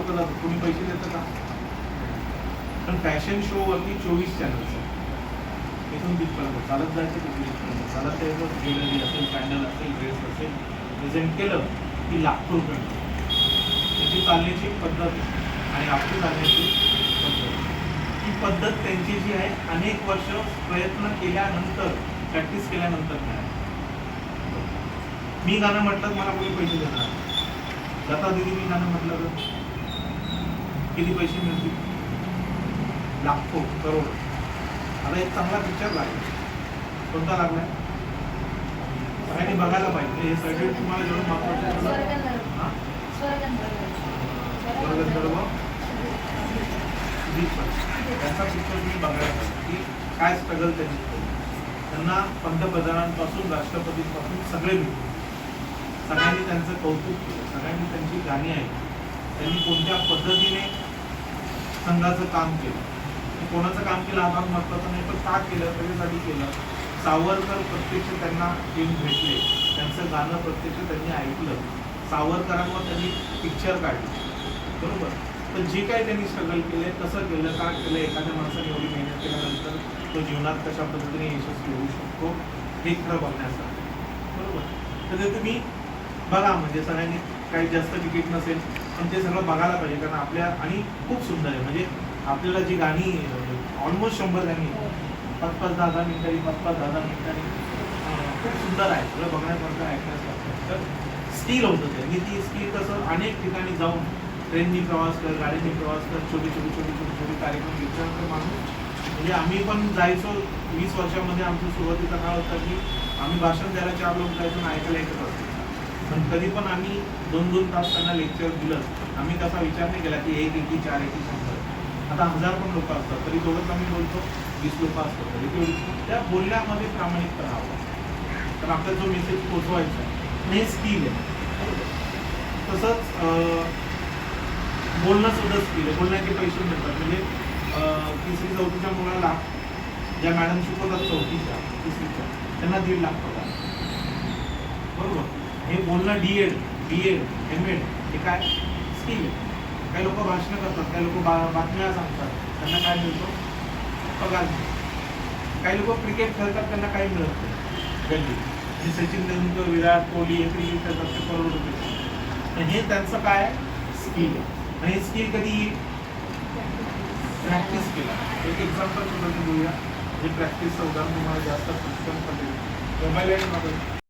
लोक जातात, तुम्ही पैसे देता का? पण फॅशन शो वरती 24 चॅनल्स आहेत. इथून तिथपर्यंत चालत जायचं, तिथपर्यंत चालत यायचं, ज्वेलरी असेल, पॅन्डल असेल, ड्रेस असेल, प्रेझेंट केलं की लाखो रुपये मिळतात. त्याची चालण्याची पद्धत आणि आपली चालण्याची पद्धत, ही पद्धत त्यांची जी आहे अनेक वर्ष प्रयत्न केल्यानंतर, प्रॅक्टिस केल्यानंतर मिळाली. मी गाणं म्हटलं मला कोणी पैसे देणार, लता दिदी मी गाणं म्हटलं तर किती पैसे मिळतील? लाखो, करोड. आता एक चांगला पिक्चर लागला, कोणता लागलाय? सगळ्यांनी बघायला पाहिजे. हे सगळे तुम्हाला जेवढं महत्वाचं त्याचा पिक्चर तुम्ही बघायला पाहिजे की काय स्ट्रगल त्यांनी केलं. त्यांना पंतप्रधानांपासून राष्ट्रपतींपासून सगळे भेटले, सगळ्यांनी त्यांचं कौतुक केलं, सगळ्यांनी त्यांची गाणी ऐकली, त्यांनी कोणत्या पद्धतीने संघाचं काम केलं, कोणाचं काम केलं हा भाग महत्वाचा नाही, पण का केलं, कशासाठी केलं. सावरकर प्रत्यक्ष त्यांना येऊन भेटले, त्यांचं गाणं प्रत्यक्ष त्यांनी ऐकलं, सावरकरांवर त्यांनी पिक्चर काढले, बरोबर. तर जे काही त्यांनी स्ट्रगल केले, कसं केलं, का केलं, एखाद्या माणसाने एवढी मेहनत केल्यानंतर तो जीवनात कशा पद्धतीने यशस्वी होऊ शकतो हे खरं बघण्यासाठी, बरोबर. तर ते तुम्ही बघा, म्हणजे सगळ्यांनी काही जास्त तिकीट नसेल पण ते सगळं बघायला पाहिजे, कारण आपल्या आणि खूप सुंदर आहे. म्हणजे आपल्याला जी गाणी ऑलमोस्ट 100 गाणी 5-10 मिनिटांनी 5-10 मिनिटांनी खूप सुंदर आहे, सगळं बघण्यासारखं, ऐकण्यासारखं. तर स्किल होतं ते, आणि ती स्किल कसं अनेक ठिकाणी जाऊन ट्रेननी प्रवास कर, गाडीने प्रवास कर, छोटे कार्यक्रम घेतल्यानंतर माणूस, म्हणजे आम्ही पण जायचो 20 वर्षामध्ये. आमचा सुरुवातीचा काळ होता की आम्ही भाषण द्यायला 4 लोक जायचो आणि ऐकायला एकच असतो, पण कधी पण आम्ही 2-2 तास त्यांना लेक्चर दिलं. आम्ही तसा विचार नाही केला की 1 एकी 4 एकी 100. आता 1000 पण लोक असतात तरी दोघंच आम्ही बोलतो, 20 लोक असतात तरी तेवढी त्या बोलण्यामध्ये प्रामाणिकता हवा, तर आपला जो मेसेज पोचवायचा आहे हे स्किल आहे. तसंच बोलणं सुद्धा स्किल आहे, बोलण्याचे पैसे मिळतात. म्हणजे 3री-4थीच्या मुलाला ज्या मॅडम शिकवतात 4थीच्या 3रीच्या, त्यांना 1.5 लाख पगार, बरोबर. हे बोलणं DED, MAD हे काय स्किल आहे. काही लोक भाषणं करतात, काही लोक बातम्या सांगतात, त्यांना काय मिळतो? पगार मिळतो. काही लोक क्रिकेट खेळतात, त्यांना काही मिळत नाही गल्ली. आणि सचिन तेंडुलकर, विराट कोहली हे क्रिकेट खेळतात, ते करोड रुपये. हे त्यांचं काय स्किल आहे. आणि हे स्किल कधी प्रॅक्टिस केला. एक एक्झाम्पल सुद्धा घेऊया, जे प्रॅक्टिसचं उदाहरण तुम्हाला जास्त पटकन पडेल. मोबाईल आहे माझं